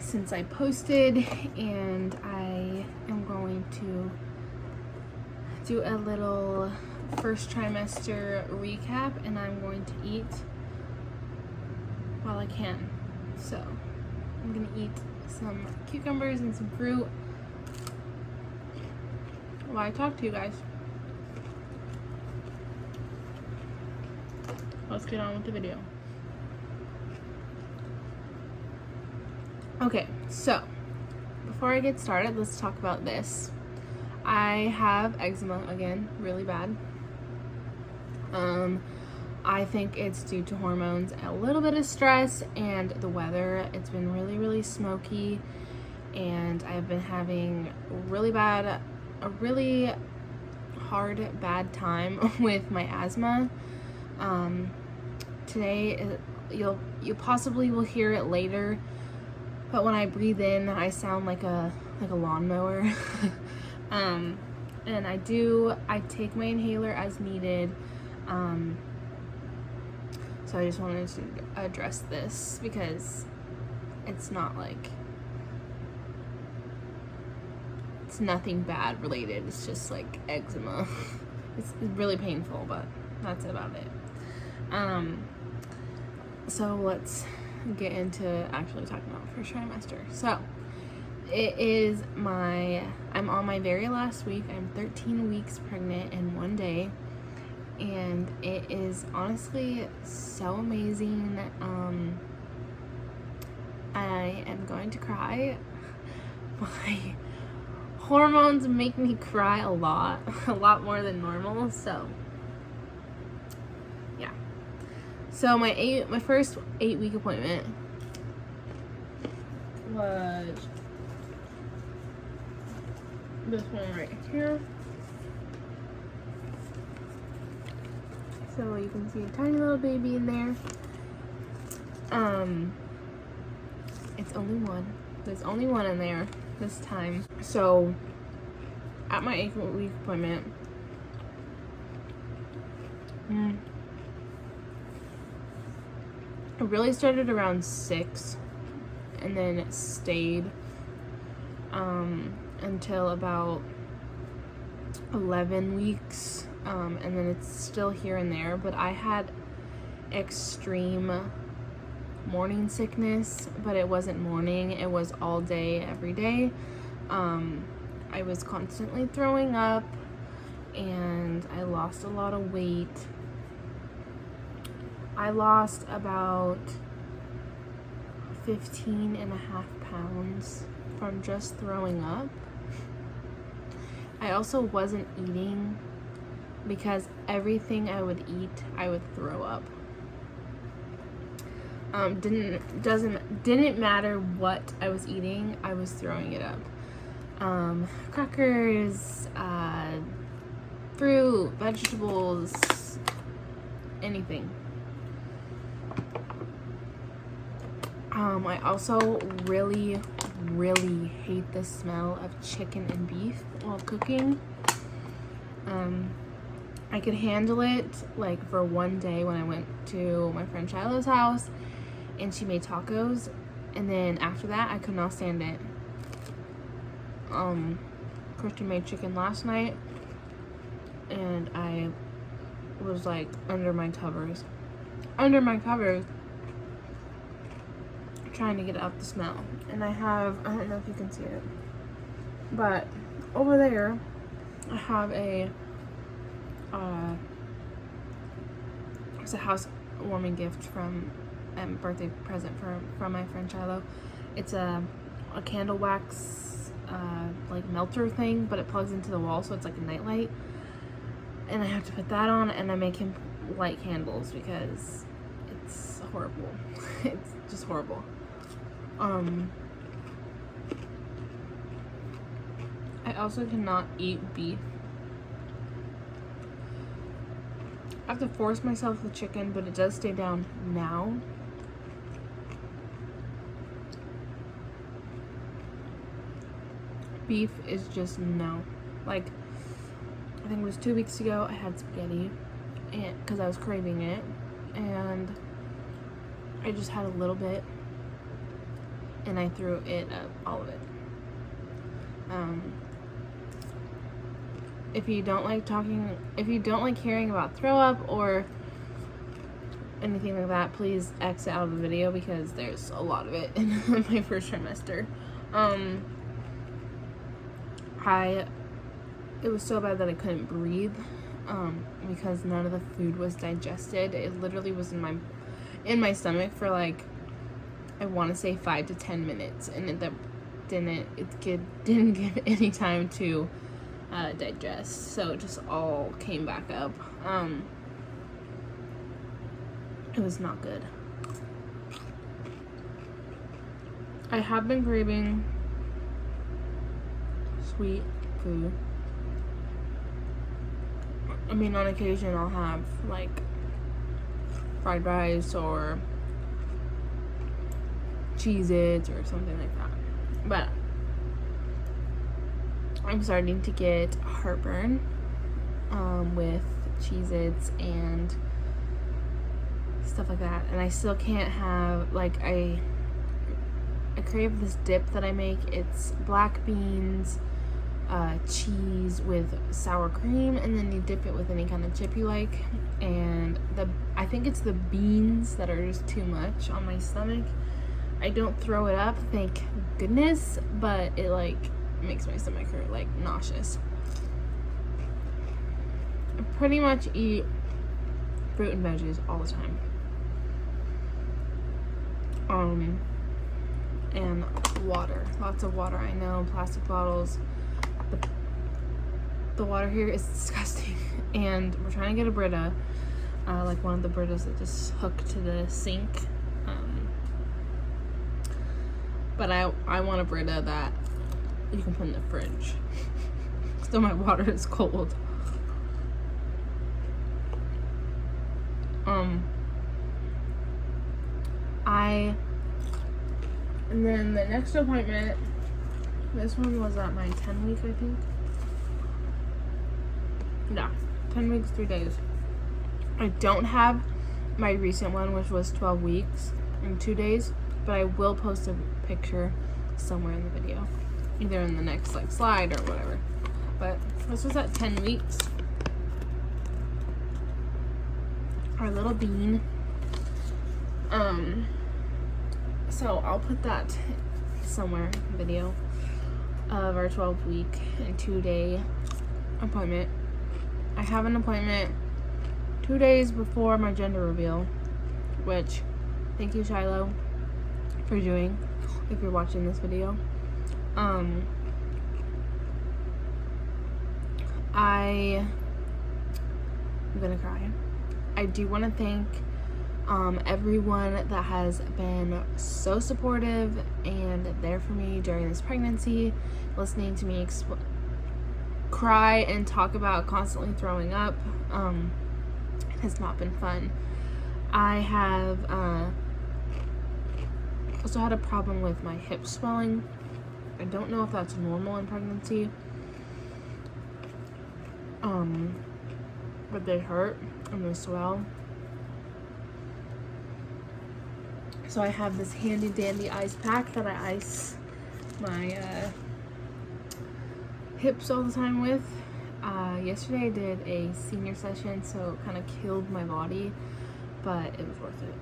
since I posted, and I am going to do a little first trimester recap, and I'm going to eat while I can. So I'm gonna eat some cucumbers and some fruit while I talk to you guys. Let's get on with the video. Okay, so before I get started, let's talk about this. I have eczema again, really bad. I think it's due to hormones, a little bit of stress, and the weather. It's been really, really smoky, and I've been having a really hard, bad time with my asthma. Today, you possibly will hear it later, but when I breathe in, I sound like a lawnmower. And I take my inhaler as needed. So I just wanted to address this because it's nothing bad related. It's just like eczema. It's really painful, but that's about it. So let's get into actually talking about first trimester. So I'm on my very last week. I'm 13 weeks pregnant in 1 day, and it is honestly so amazing. I am going to cry. My hormones make me cry a lot more than normal, so yeah. So my first 8-week appointment was this one right here. So you can see a tiny little baby in there. It's only one. There's only one in there this time. So at my 8-week appointment, it really started around 6, and then it stayed until about 11 weeks, and then it's still here and there. But I had extreme morning sickness, but it wasn't morning, it was all day, every day. I was constantly throwing up, and I lost a lot of weight. I lost about 15.5 pounds from just throwing up. I also wasn't eating because everything I would eat, I would throw up. Didn't matter what I was eating, I was throwing it up. Crackers, fruit, vegetables, anything. I also really hate the smell of chicken and beef while cooking. I could handle it like for 1 day when I went to my friend Shiloh's house and she made tacos, and then after that I could not stand it. Christian made chicken last night, and I was like under my covers trying to get out the smell. And I don't know if you can see it, but over there I have it's a housewarming gift from birthday present from my friend Shiloh. It's a candle wax like melter thing, but it plugs into the wall, so it's like a nightlight, and I have to put that on, and I make him light candles because it's horrible. It's just horrible. I also cannot eat beef. I have to force myself with chicken, but it does stay down now. Beef is just no. Like, I think it was 2 weeks ago, I had spaghetti because I was craving it, and I just had a little bit, and I threw it up, all of it. If you don't like hearing about throw up or anything like that, please exit out of the video because there's a lot of it in my first trimester. It was so bad that I couldn't breathe, because none of the food was digested. It literally was in my stomach for like, I want to say 5 to 10 minutes, and it didn't give any time to digest, so it just all came back up. It was not good. I have been craving sweet food. I mean, on occasion I'll have like fried rice or Cheez-Its or something like that. But I'm starting to get heartburn with Cheez-Its and stuff like that. And I still can't have, like, I crave this dip that I make. It's black beans, cheese with sour cream, and then you dip it with any kind of chip you like. And I think it's the beans that are just too much on my stomach. I don't throw it up, thank goodness, but it like makes my stomach hurt, like nauseous. I pretty much eat fruit and veggies all the time. And water, lots of water. I know, plastic bottles. The water here is disgusting, and we're trying to get a Brita, like one of the Britas that just hook to the sink. But I want a Brita that you can put in the fridge, so my water is cold. And then the next appointment, this one was at my 10 week, I think. Yeah, 10 weeks, 3 days. I don't have my recent one, which was 12 weeks and 2 days, but I will post a picture somewhere in the video, either in the next like slide or whatever. But this was at 10 weeks. Our little bean. So I'll put that somewhere, video of our 12 week and 2 day appointment. I have an appointment 2 days before my gender reveal, which, thank you Shiloh for doing, if you're watching this video. I'm gonna cry. I do want to thank everyone that has been so supportive and there for me during this pregnancy, listening to me cry and talk about constantly throwing up. It has not been fun. I have also had a problem with my hip swelling. I don't know if that's normal in pregnancy, but they hurt and they swell. So I have this handy dandy ice pack that I ice my hips all the time with. Yesterday I did a senior session, so it kind of killed my body, but it was worth it.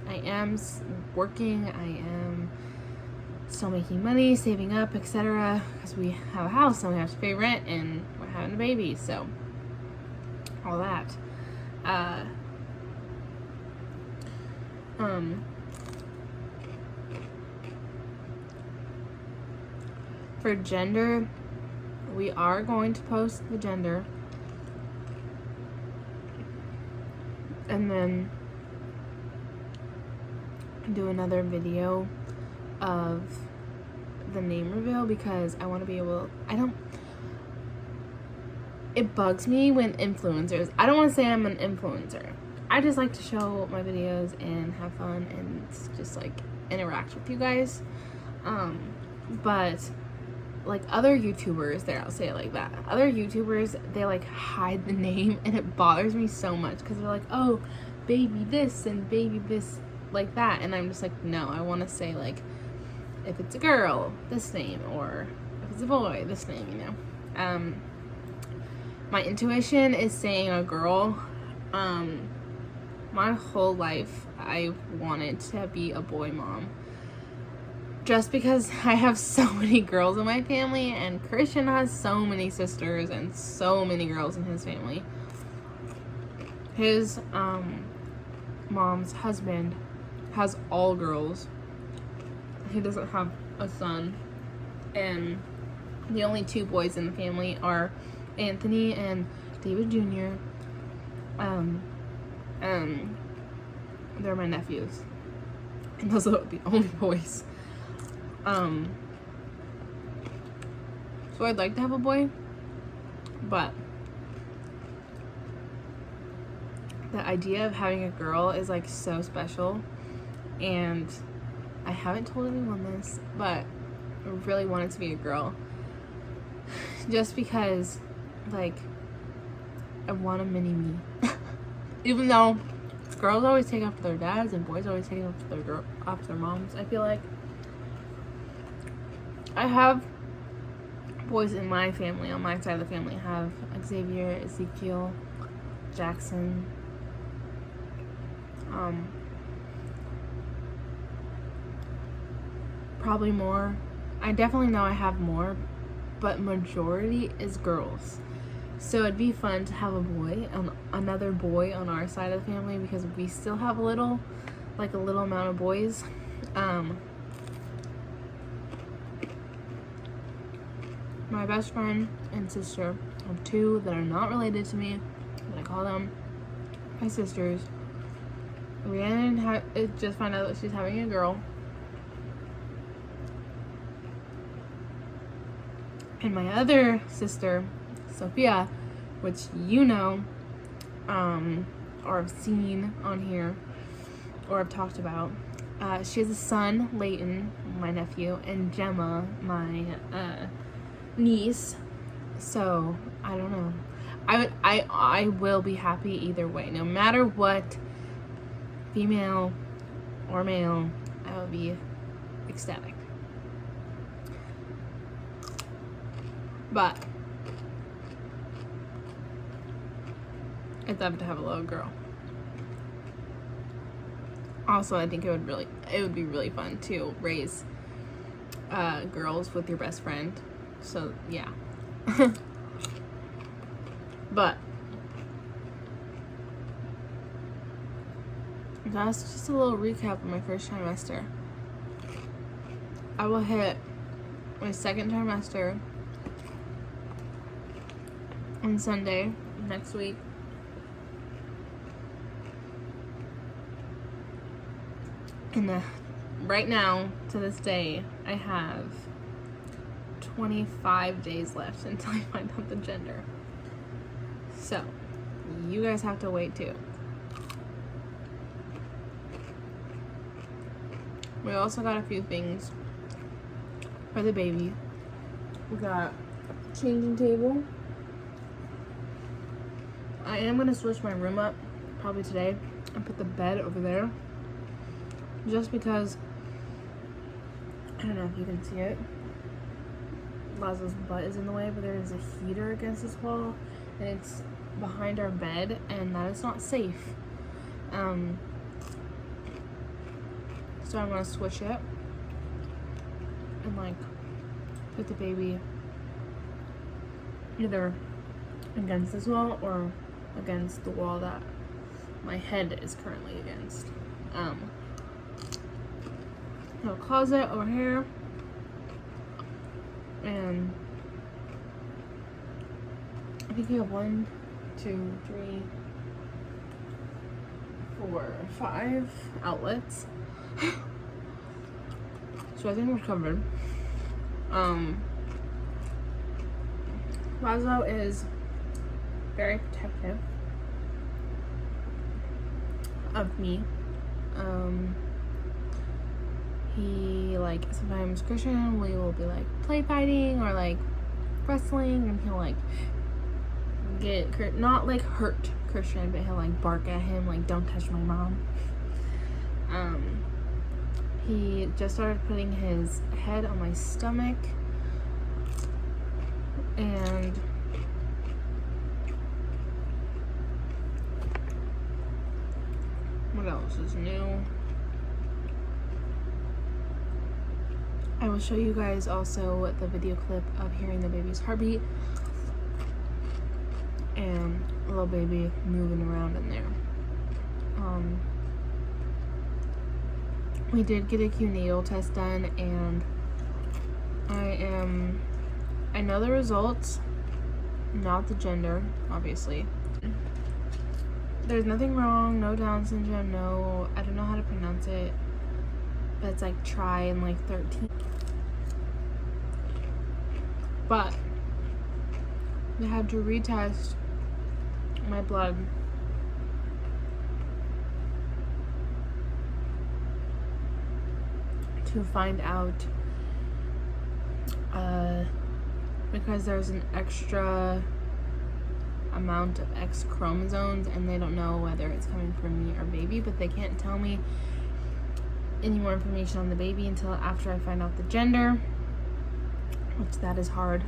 I am working, I am still making money, saving up, etc., because we have a house and we have to pay rent and we're having a baby, so all that. For gender, we are going to post the gender, and then do another video of the name reveal, because I want to be able, it bugs me when influencers, I don't want to say I'm an influencer, I just like to show my videos and have fun and just like interact with you guys, but like other YouTubers, there, I'll say it like that, other YouTubers, they like hide the name, and it bothers me so much because they're like, oh, baby this and baby this like that. And I'm just like, no, I want to say, like, if it's a girl, this name, or if it's a boy, this name, you know. My intuition is saying a girl. My whole life I wanted to be a boy mom, just because I have so many girls in my family, and Christian has so many sisters and so many girls in his family. His mom's husband has all girls. He doesn't have a son, and the only two boys in the family are Anthony and David Jr. They're my nephews, and those are the only boys. So I'd like to have a boy, but the idea of having a girl is like so special, and I haven't told anyone this, but I really want it to be a girl, just because, like, I want a mini me. Even though girls always take after their dads and boys always take after their moms, I feel like I have boys in my family, on my side of the family. I have Xavier, Ezekiel, Jackson, probably more. I definitely know I have more, but majority is girls. So it'd be fun to have a boy, another boy on our side of the family, because we still have a little amount of boys. My best friend and sister have two that are not related to me, but I call them my sisters. Rhiannon just found out that she's having a girl. And my other sister, Sophia, which you know, or have seen on here, or have talked about. She has a son, Leighton, my nephew, and Gemma, my niece. So I don't know. I will be happy either way, no matter what, female or male. I will be ecstatic. But I'd love to have a little girl. Also, I think it would be really fun to raise girls with your best friend. So yeah. But that's just a little recap of my first trimester. I will hit my second trimester on Sunday next week. And right now, to this day, I have 25 days left until I find out the gender. So, you guys have to wait too. We also got a few things for the baby. We got a changing table. I am going to switch my room up probably today and put the bed over there. Just because, I don't know if you can see it, Lazo's butt is in the way, but there is a heater against this wall, and it's behind our bed, and that is not safe. So I'm going to switch it and like put the baby either against this wall or against the wall that my head is currently against. A closet over here, and I think we have 1, 2, 3, 4, 5 outlets. So I think we're covered. Lazo is very protective of me. He, like, sometimes Christian, we will be like play fighting or like wrestling, and he'll like not like hurt Christian, but he'll like bark at him like, don't touch my mom. He just started putting his head on my stomach, and what else is new? I will show you guys also the video clip of hearing the baby's heartbeat and little baby moving around in there. We did get a neonatal test done, and I know the results, not the gender, obviously. There's nothing wrong, no Down syndrome, no, I don't know how to pronounce it, but it's like try and like 13. But they had to retest my blood to find out because there's an extra amount of X chromosomes, and they don't know whether it's coming from me or baby, but they can't tell me any more information on the baby until after I find out the gender, which that is hard.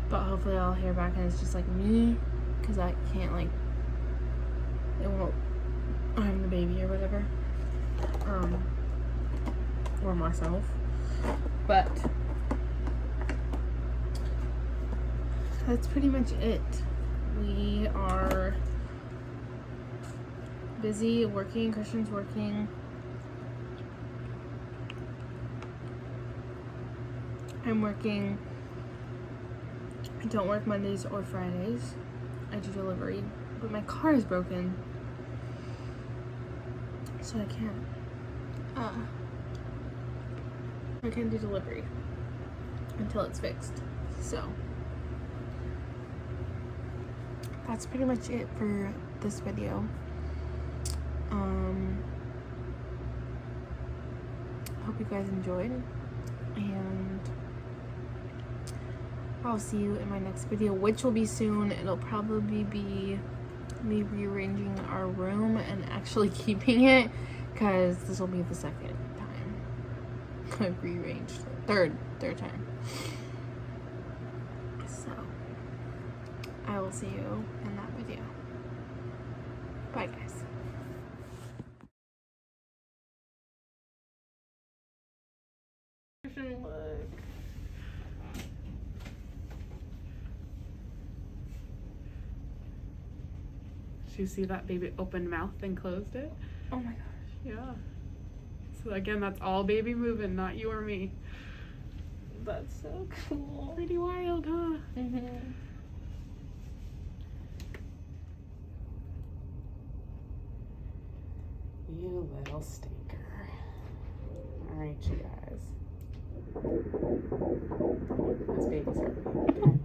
But hopefully I'll hear back and it's just like me, because I can't, like, it won't harm the baby or whatever, or myself. But that's pretty much it. We are busy working. Christian's working. I'm working. I don't work Mondays or Fridays. I do delivery, but my car is broken, so I can't do delivery until it's fixed. So that's pretty much it for this video. Hope you guys enjoyed, and I'll see you in my next video, which will be soon. It'll probably be me rearranging our room and actually keeping it, because this will be the second time I've rearranged. Third time. So I will see you in that video. Bye, guys. Look. Did you see that baby opened mouth and closed it? Oh my gosh. Yeah. So again, that's all baby moving, not you or me. That's so cool. Pretty wild, huh? Mm-hmm. You little stinker. All right, you guys. This baby's hurting.